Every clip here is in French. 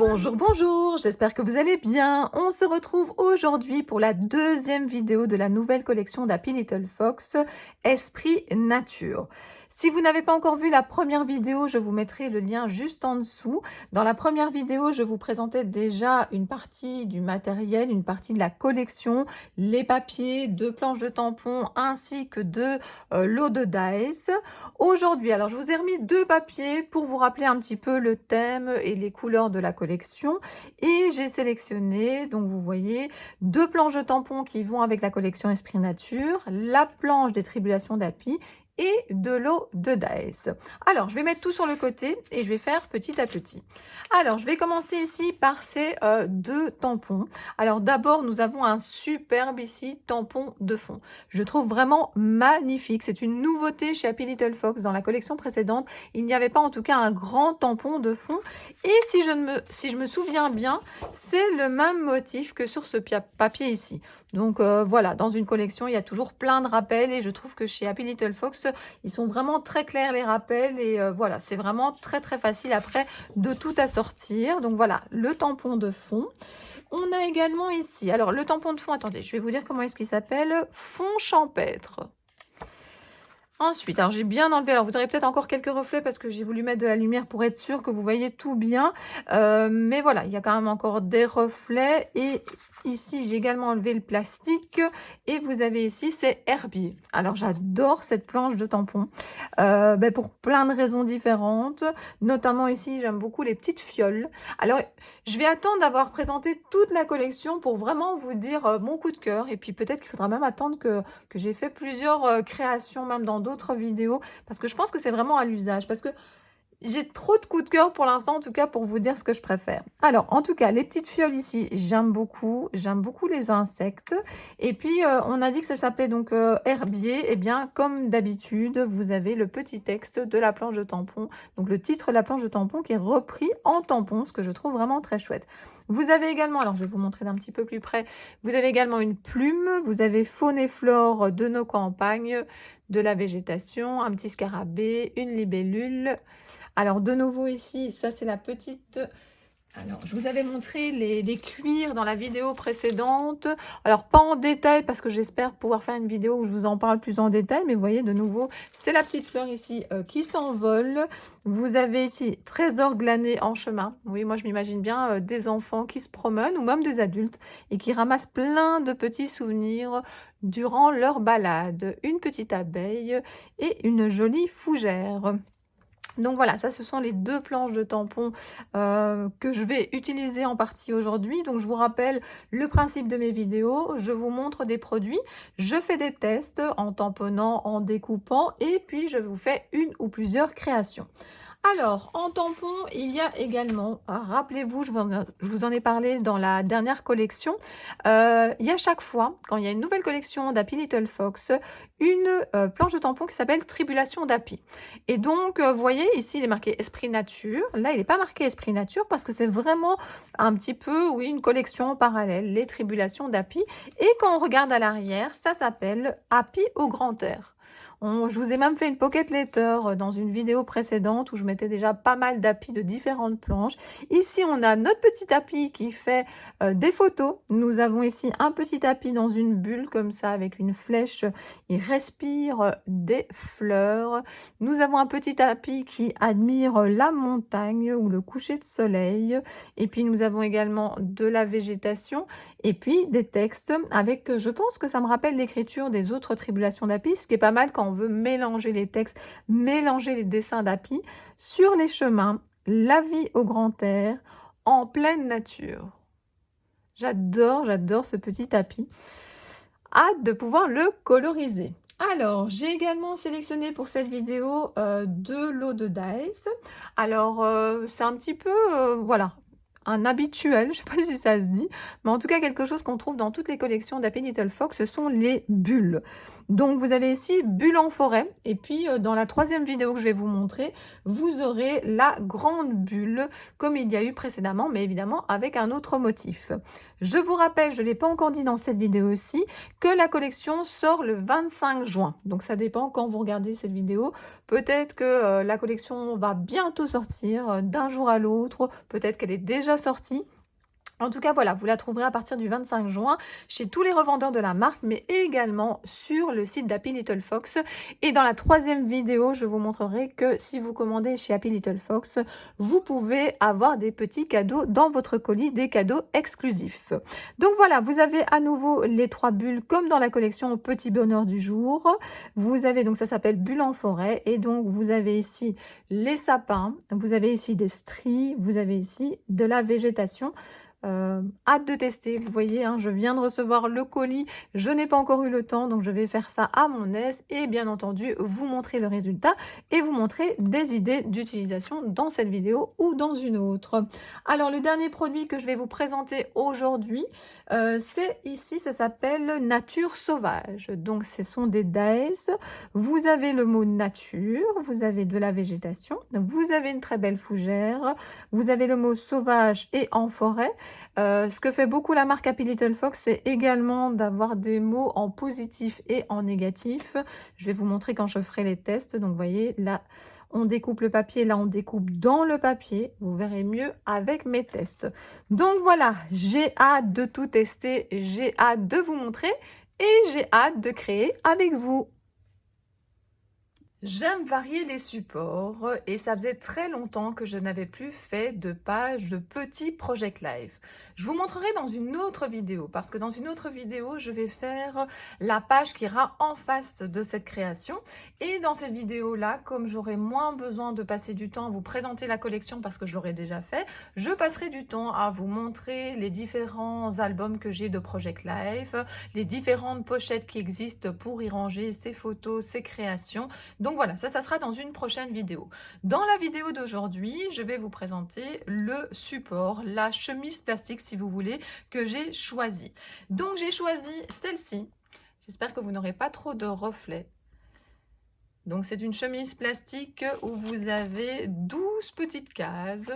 Bonjour, bonjour, j'espère que vous allez bien. On se retrouve aujourd'hui pour la deuxième vidéo de la nouvelle collection d'Happy Little Fox, Esprit Nature. Si vous n'avez pas encore vu la première vidéo, je vous mettrai le lien juste en dessous. Dans la première vidéo, je vous présentais déjà une partie du matériel, une partie de la collection, les papiers, 2 planches de tampons ainsi que de lots de dice. Aujourd'hui, alors je vous ai remis 2 papiers pour vous rappeler un petit peu le thème et les couleurs de la collection. Et j'ai sélectionné, donc vous voyez, 2 planches de tampons qui vont avec la collection Esprit Nature, la planche des Tribulations d'Happy et de l'eau de dice. Alors, je vais mettre tout sur le côté et je vais faire petit à petit. Alors, je vais commencer ici par ces 2 tampons. Alors, d'abord, nous avons un superbe ici tampon de fond. Je trouve vraiment magnifique. C'est une nouveauté chez Happy Little Fox. Dans la collection précédente, il n'y avait pas en tout cas un grand tampon de fond. Et si je me souviens bien, c'est le même motif que sur ce papier ici. Donc voilà, dans une collection, il y a toujours plein de rappels et je trouve que chez Happy Little Fox, ils sont vraiment très clairs les rappels et voilà, c'est vraiment très facile après de tout assortir. Donc voilà, le tampon de fond. On a également ici, alors le tampon de fond, attendez, je vais vous dire comment est-ce qu'il s'appelle, fond champêtre. Ensuite, alors j'ai bien enlevé, alors vous aurez peut-être encore quelques reflets parce que j'ai voulu mettre de la lumière pour être sûr que vous voyez tout bien. Mais voilà, il y a quand même encore des reflets. Et ici, j'ai également enlevé le plastique. Et vous avez ici, c'est herbier. Alors j'adore cette planche de tampon pour plein de raisons différentes. Notamment ici, j'aime beaucoup les petites fioles. Alors, je vais attendre d'avoir présenté toute la collection pour vraiment vous dire mon coup de cœur. Et puis peut-être qu'il faudra même attendre que j'ai fait plusieurs créations, même dans d'autres vidéos, parce que je pense que c'est vraiment à l'usage, parce que j'ai trop de coups de cœur pour l'instant, en tout cas, pour vous dire ce que je préfère. Alors, en tout cas, les petites fioles ici, j'aime beaucoup les insectes. Et puis, on a dit que ça s'appelait donc herbier. Eh bien, comme d'habitude, vous avez le petit texte de la planche de tampon, donc le titre de la planche de tampon qui est repris en tampon, ce que je trouve vraiment très chouette. Vous avez également, alors je vais vous montrer d'un petit peu plus près, vous avez également une plume, vous avez faune et flore de nos campagnes, de la végétation, un petit scarabée, une libellule. Alors de nouveau ici, ça c'est la petite... Alors je vous avais montré les cuirs dans la vidéo précédente. Alors pas en détail parce que j'espère pouvoir faire une vidéo où je vous en parle plus en détail. Mais vous voyez de nouveau, c'est la petite fleur ici qui s'envole. Vous avez ici trésor glané en chemin. Oui, moi je m'imagine bien des enfants qui se promènent ou même des adultes et qui ramassent plein de petits souvenirs durant leur balade. Une petite abeille et une jolie fougère. Donc voilà, ça ce sont les 2 planches de tampons que je vais utiliser en partie aujourd'hui. Donc je vous rappelle le principe de mes vidéos, je vous montre des produits, je fais des tests en tamponnant, en découpant et puis je vous fais une ou plusieurs créations. Alors, en tampon, il y a également, rappelez-vous, je vous en ai parlé dans la dernière collection, il y a chaque fois, quand il y a une nouvelle collection d'Happy Little Fox, une planche de tampon qui s'appelle Tribulation d'Happy. Et donc, vous voyez, ici, il est marqué Esprit Nature. Là, il n'est pas marqué Esprit Nature parce que c'est vraiment un petit peu, oui, une collection en parallèle, les Tribulations d'Happy. Et quand on regarde à l'arrière, ça s'appelle Happy au grand air. Je vous ai même fait une pocket letter dans une vidéo précédente où je mettais déjà pas mal d'applis de différentes planches. Ici, on a notre petit appli qui fait des photos. Nous avons ici un petit appli dans une bulle comme ça avec une flèche. Il respire des fleurs. Nous avons un petit appli qui admire la montagne ou le coucher de soleil. Et puis, nous avons également de la végétation et puis des textes avec, je pense que ça me rappelle l'écriture des autres Tribulations d'Happy, ce qui est pas mal quand on veut mélanger les textes, mélanger les dessins d'Happy sur les chemins, la vie au grand air, en pleine nature. J'adore ce petit tapis. Hâte de pouvoir le coloriser. Alors, j'ai également sélectionné pour cette vidéo 2 lots de dice. Alors, c'est un petit peu, voilà, un habituel, je ne sais pas si ça se dit, mais en tout cas quelque chose qu'on trouve dans toutes les collections d'Happy Little Fox, ce sont les bulles. Donc vous avez ici bulle en forêt, et puis dans la 3e vidéo que je vais vous montrer, vous aurez la grande bulle, comme il y a eu précédemment, mais évidemment avec un autre motif. Je vous rappelle, je ne l'ai pas encore dit dans cette vidéo aussi, que la collection sort le 25 juin. Donc ça dépend quand vous regardez cette vidéo. Peut-être que la collection va bientôt sortir d'un jour à l'autre, peut-être qu'elle est déjà déjà sortie. En tout cas, voilà, vous la trouverez à partir du 25 juin chez tous les revendeurs de la marque, mais également sur le site d'Happy Little Fox. Et dans la troisième vidéo, je vous montrerai que si vous commandez chez Happy Little Fox, vous pouvez avoir des petits cadeaux dans votre colis, des cadeaux exclusifs. Donc voilà, vous avez à nouveau les 3 bulles comme dans la collection Petit Bonheur du jour. Vous avez donc, ça s'appelle Bulle en forêt, et donc vous avez ici les sapins, vous avez ici des stries, vous avez ici de la végétation. Hâte de tester, vous voyez, hein, je viens de recevoir le colis, je n'ai pas encore eu le temps, donc je vais faire ça à mon aise et bien entendu vous montrer le résultat et vous montrer des idées d'utilisation dans cette vidéo ou dans une autre. Alors le dernier produit que je vais vous présenter aujourd'hui, c'est ici, ça s'appelle Nature Sauvage. Donc ce sont des daïs, vous avez le mot nature, vous avez de la végétation, vous avez une très belle fougère, vous avez le mot sauvage et en forêt. Ce que fait beaucoup la marque Happy Little Fox, c'est également d'avoir des mots en positif et en négatif. Je vais vous montrer quand je ferai les tests. Donc, vous voyez, là, on découpe le papier. Là, on découpe dans le papier. Vous verrez mieux avec mes tests. Donc, voilà, j'ai hâte de tout tester. J'ai hâte de vous montrer et j'ai hâte de créer avec vous. J'aime varier les supports et ça faisait très longtemps que je n'avais plus fait de page de petits Project Live. Je vous montrerai dans une autre vidéo parce que dans une autre vidéo, je vais faire la page qui ira en face de cette création. Et dans cette vidéo-là, comme j'aurai moins besoin de passer du temps à vous présenter la collection parce que je l'aurai déjà fait, je passerai du temps à vous montrer les différents albums que j'ai de Project Live, les différentes pochettes qui existent pour y ranger ces photos, ces créations. Donc voilà, ça sera dans une prochaine vidéo. Dans la vidéo d'aujourd'hui, je vais vous présenter le support, la chemise plastique si vous voulez, que j'ai choisi. Donc j'ai choisi celle-ci. J'espère que vous n'aurez pas trop de reflets. Donc c'est une chemise plastique où vous avez 12 petites cases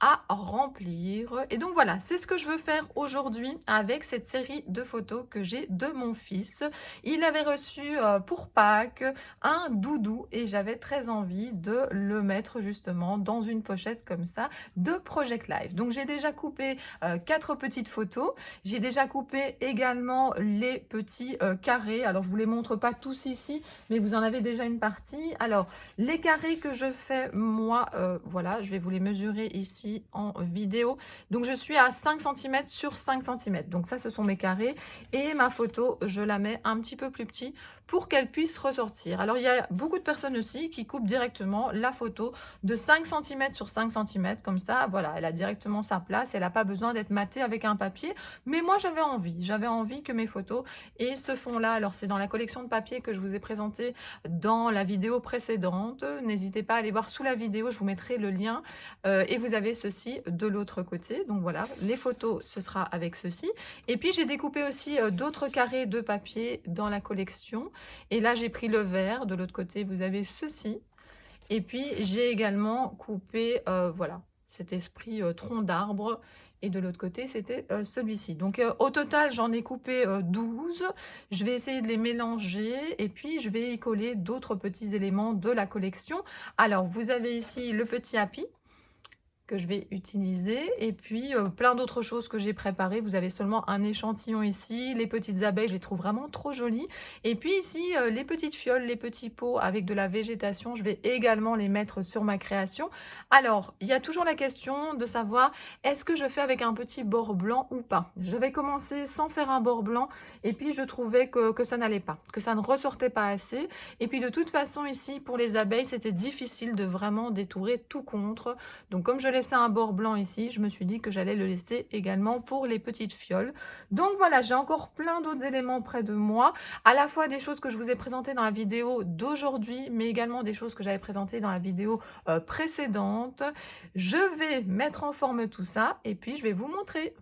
à remplir. Et donc voilà, c'est ce que je veux faire aujourd'hui avec cette série de photos que j'ai de mon fils. Il avait reçu pour Pâques un doudou et j'avais très envie de le mettre justement dans une pochette comme ça de Project Live. Donc j'ai déjà coupé 4 petites photos. J'ai déjà coupé également les petits carrés. Alors je vous les montre pas tous ici, mais vous en avez déjà une partie. Alors les carrés que je fais moi, voilà, je vais vous les mesurer ici en vidéo. Donc je suis à 5 cm sur 5 cm. Donc ça, ce sont mes carrés. Et ma photo, je la mets un petit peu plus petit pour qu'elle puisse ressortir. Alors il y a beaucoup de personnes aussi qui coupent directement la photo de 5 cm sur 5 cm. Comme ça, voilà, elle a directement sa place. Elle n'a pas besoin d'être matée avec un papier. Mais moi, j'avais envie que mes photos aient ce fond-là. Alors c'est dans la collection de papier que je vous ai présenté dans la vidéo précédente. N'hésitez pas à aller voir sous la vidéo, je vous mettrai le lien. Et vous avez ceci de l'autre côté. Donc voilà, les photos, ce sera avec ceci. Et puis j'ai découpé aussi d'autres carrés de papier dans la collection. Et là, j'ai pris le vert. De l'autre côté, vous avez ceci. Et puis j'ai également coupé, voilà, cet esprit tronc d'arbre. Et de l'autre côté, c'était celui-ci. Donc au total, j'en ai coupé 12. Je vais essayer de les mélanger et puis je vais y coller d'autres petits éléments de la collection. Alors, vous avez ici le petit Happy que je vais utiliser et puis plein d'autres choses que j'ai préparées. Vous avez seulement un échantillon ici. Les petites abeilles, je les trouve vraiment trop jolies. Et puis ici, les petites fioles, les petits pots avec de la végétation, je vais également les mettre sur ma création. Alors, il y a toujours la question de savoir est-ce que je fais avec un petit bord blanc ou pas. J'avais commencé sans faire un bord blanc et puis je trouvais que ça n'allait pas, que ça ne ressortait pas assez. Et puis de toute façon ici, pour les abeilles, c'était difficile de vraiment détourer tout contre. Donc comme je laissé un bord blanc ici, je me suis dit que j'allais le laisser également pour les petites fioles. Donc voilà, j'ai encore plein d'autres éléments près de moi, à la fois des choses que je vous ai présentées dans la vidéo d'aujourd'hui, mais également des choses que j'avais présentées dans la vidéo précédente. Je vais mettre en forme tout ça et puis je vais vous montrer.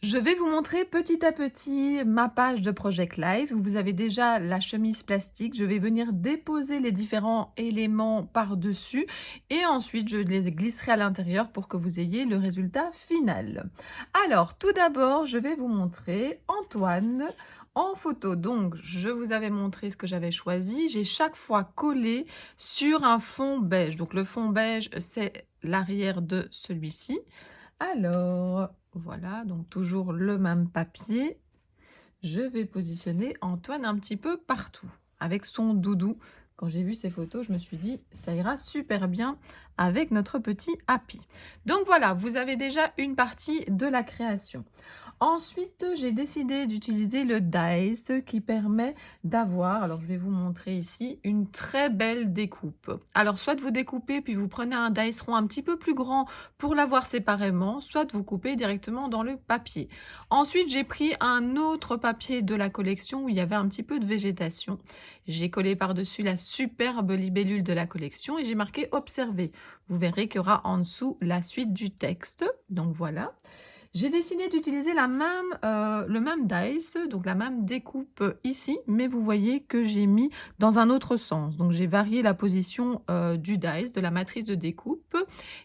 Je vais vous montrer petit à petit ma page de Project Live. Vous avez déjà la chemise plastique. Je vais venir déposer les différents éléments par-dessus et ensuite je les glisserai à l'intérieur pour que vous ayez le résultat final. Alors, tout d'abord, je vais vous montrer Antoine en photo. Donc, je vous avais montré ce que j'avais choisi. J'ai chaque fois collé sur un fond beige. Donc, le fond beige, c'est l'arrière de celui-ci. Alors, voilà, donc toujours le même papier. Je vais positionner Antoine un petit peu partout avec son doudou. Quand j'ai vu ces photos, je me suis dit, ça ira super bien avec notre petit Happy. Donc voilà, vous avez déjà une partie de la création. Ensuite, j'ai décidé d'utiliser le dies qui permet d'avoir, alors je vais vous montrer ici, une très belle découpe. Alors soit vous découpez puis vous prenez un dies rond un petit peu plus grand pour l'avoir séparément, soit vous coupez directement dans le papier. Ensuite, j'ai pris un autre papier de la collection où il y avait un petit peu de végétation. J'ai collé par-dessus la superbe libellule de la collection et j'ai marqué observer. Vous verrez qu'il y aura en dessous la suite du texte. Donc voilà. J'ai décidé d'utiliser le même dies, donc la même découpe ici, mais vous voyez que j'ai mis dans un autre sens. Donc j'ai varié la position du dies, de la matrice de découpe.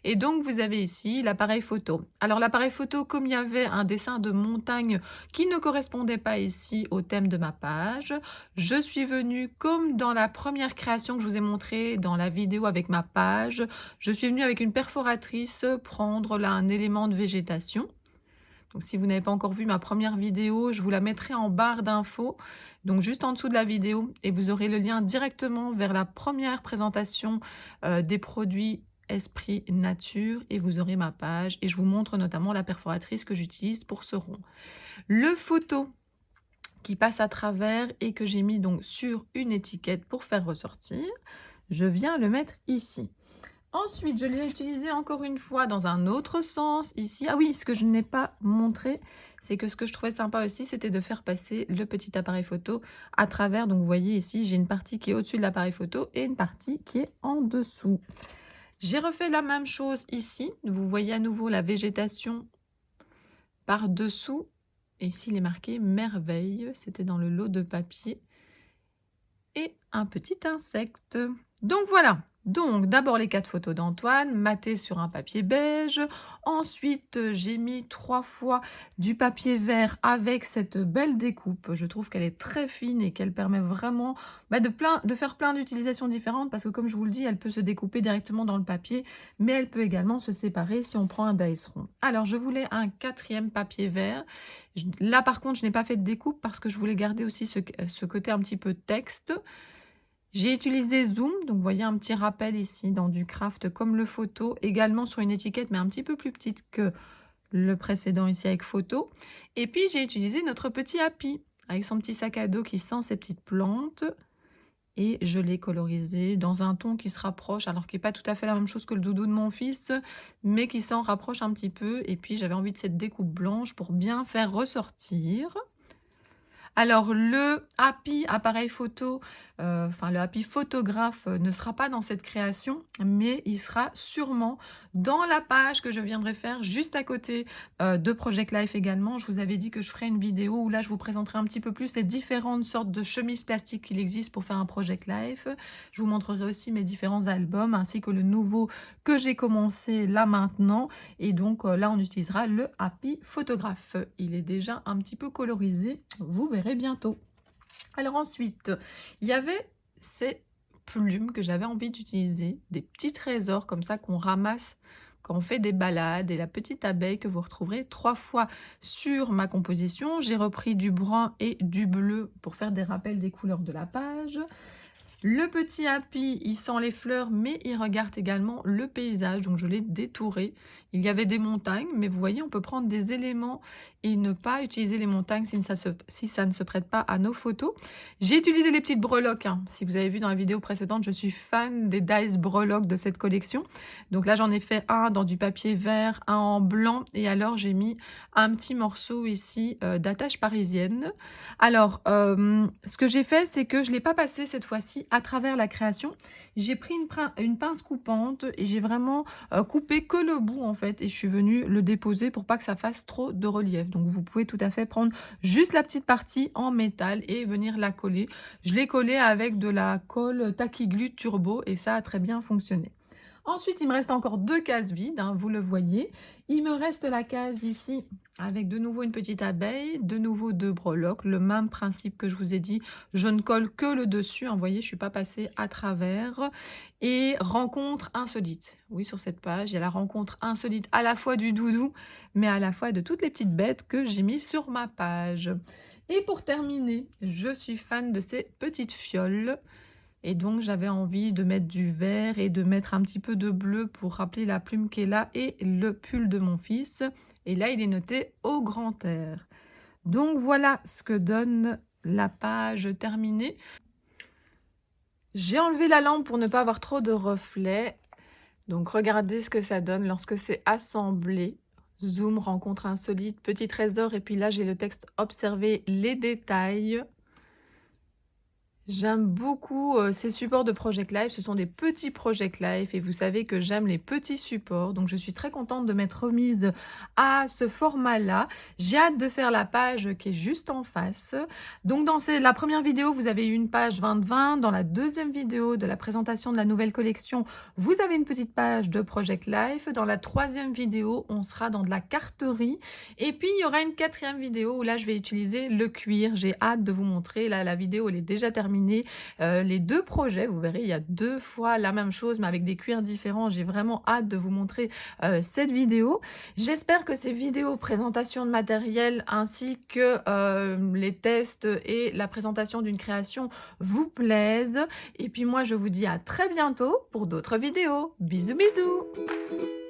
Et donc vous avez ici l'appareil photo. Alors l'appareil photo, comme il y avait un dessin de montagne qui ne correspondait pas ici au thème de ma page, je suis venue, comme dans la première création que je vous ai montrée dans la vidéo avec ma page, je suis venue avec une perforatrice prendre là un élément de végétation. Donc si vous n'avez pas encore vu ma première vidéo, je vous la mettrai en barre d'infos, donc juste en dessous de la vidéo, et vous aurez le lien directement vers la première présentation des produits Esprit Nature, et vous aurez ma page, et je vous montre notamment la perforatrice que j'utilise pour ce rond. Le photo qui passe à travers et que j'ai mis donc sur une étiquette pour faire ressortir, je viens le mettre ici. Ensuite, je l'ai utilisé encore une fois dans un autre sens ici. Ah oui, ce que je n'ai pas montré, c'est que ce que je trouvais sympa aussi, c'était de faire passer le petit appareil photo à travers. Donc, vous voyez ici, j'ai une partie qui est au-dessus de l'appareil photo et une partie qui est en dessous. J'ai refait la même chose ici. Vous voyez à nouveau la végétation par-dessous. Ici, il est marqué merveille. C'était dans le lot de papier. Et un petit insecte. Donc voilà, donc d'abord les 4 photos d'Antoine, matées sur un papier beige. Ensuite, j'ai mis 3 fois du papier vert avec cette belle découpe. Je trouve qu'elle est très fine et qu'elle permet vraiment de faire plein d'utilisations différentes parce que comme je vous le dis, elle peut se découper directement dans le papier, mais elle peut également se séparer si on prend un dies rond. Alors, je voulais un 4e papier vert. Là, par contre, je n'ai pas fait de découpe parce que je voulais garder aussi ce côté un petit peu texte. J'ai utilisé Zoom, donc vous voyez un petit rappel ici dans du craft comme le photo, également sur une étiquette mais un petit peu plus petite que le précédent ici avec photo. Et puis j'ai utilisé notre petit Happy avec son petit sac à dos qui sent ses petites plantes. Et je l'ai colorisé dans un ton qui se rapproche, alors qui n'est pas tout à fait la même chose que le doudou de mon fils, mais qui s'en rapproche un petit peu. Et puis j'avais envie de cette découpe blanche pour bien faire ressortir. Alors le Happy appareil photo, enfin le Happy photographe ne sera pas dans cette création, mais il sera sûrement dans la page que je viendrai faire juste à côté de Project Life également. Je vous avais dit que je ferai une vidéo où là je vous présenterai un petit peu plus les différentes sortes de chemises plastiques qu'il existe pour faire un Project Life. Je vous montrerai aussi mes différents albums ainsi que le nouveau que j'ai commencé là maintenant. Et donc là on utilisera le Happy photographe. Il est déjà un petit peu colorisé, vous verrez bientôt. Alors ensuite, il y avait ces plumes que j'avais envie d'utiliser, des petits trésors comme ça qu'on ramasse quand on fait des balades, et la petite abeille que vous retrouverez 3 fois sur ma composition. J'ai repris du brun et du bleu pour faire des rappels des couleurs de la page. Le petit Happy, il sent les fleurs, mais il regarde également le paysage, donc je l'ai détouré. Il y avait des montagnes, mais vous voyez, on peut prendre des éléments et ne pas utiliser les montagnes si ça ne se prête pas à nos photos. J'ai utilisé les petites breloques, hein. Si vous avez vu dans la vidéo précédente, je suis fan des dies breloques de cette collection. Donc là, j'en ai fait un dans du papier vert, un en blanc, et alors j'ai mis un petit morceau ici d'attache parisienne. Alors, ce que j'ai fait, c'est que je ne l'ai pas passé cette fois-ci à travers la création. J'ai pris une pince coupante et j'ai vraiment coupé que le bout en fait, et je suis venue le déposer pour pas que ça fasse trop de relief. Donc vous pouvez tout à fait prendre juste la petite partie en métal et venir la coller. Je l'ai collée avec de la colle Tacky Glue Turbo et ça a très bien fonctionné. Ensuite, il me reste encore 2 cases vides, hein, vous le voyez. Il me reste la case ici avec de nouveau une petite abeille, de nouveau 2 breloques, le même principe que je vous ai dit, je ne colle que le dessus, hein, vous voyez, je ne suis pas passée à travers. Et rencontre insolite. Oui, sur cette page, il y a la rencontre insolite à la fois du doudou, mais à la fois de toutes les petites bêtes que j'ai mis sur ma page. Et pour terminer, je suis fan de ces petites fioles. Et donc, j'avais envie de mettre du vert et de mettre un petit peu de bleu pour rappeler la plume qui est là et le pull de mon fils. Et là, il est noté au grand air. Donc, voilà ce que donne la page terminée. J'ai enlevé la lampe pour ne pas avoir trop de reflets. Donc, regardez ce que ça donne lorsque c'est assemblé. Zoom, rencontre insolite, petit trésor. Et puis là, j'ai le texte observer les détails. J'aime beaucoup ces supports de Project Life, ce sont des petits Project Life et vous savez que j'aime les petits supports, donc je suis très contente de m'être remise à ce format-là. J'ai hâte de faire la page qui est juste en face. Donc dans la première vidéo, vous avez eu une page 20-20. Dans la deuxième vidéo de la présentation de la nouvelle collection, vous avez une petite page de Project Life. Dans la troisième vidéo, on sera dans de la carterie. Et puis, il y aura une quatrième vidéo où là, je vais utiliser le cuir. J'ai hâte de vous montrer. Là, la vidéo, elle est déjà terminée. Les 2 projets, vous verrez, il y a 2 fois la même chose, mais avec des cuirs différents. J'ai vraiment hâte de vous montrer cette vidéo. J'espère que ces vidéos présentation de matériel ainsi que les tests et la présentation d'une création vous plaisent. Et puis moi, je vous dis à très bientôt pour d'autres vidéos. Bisous, bisous!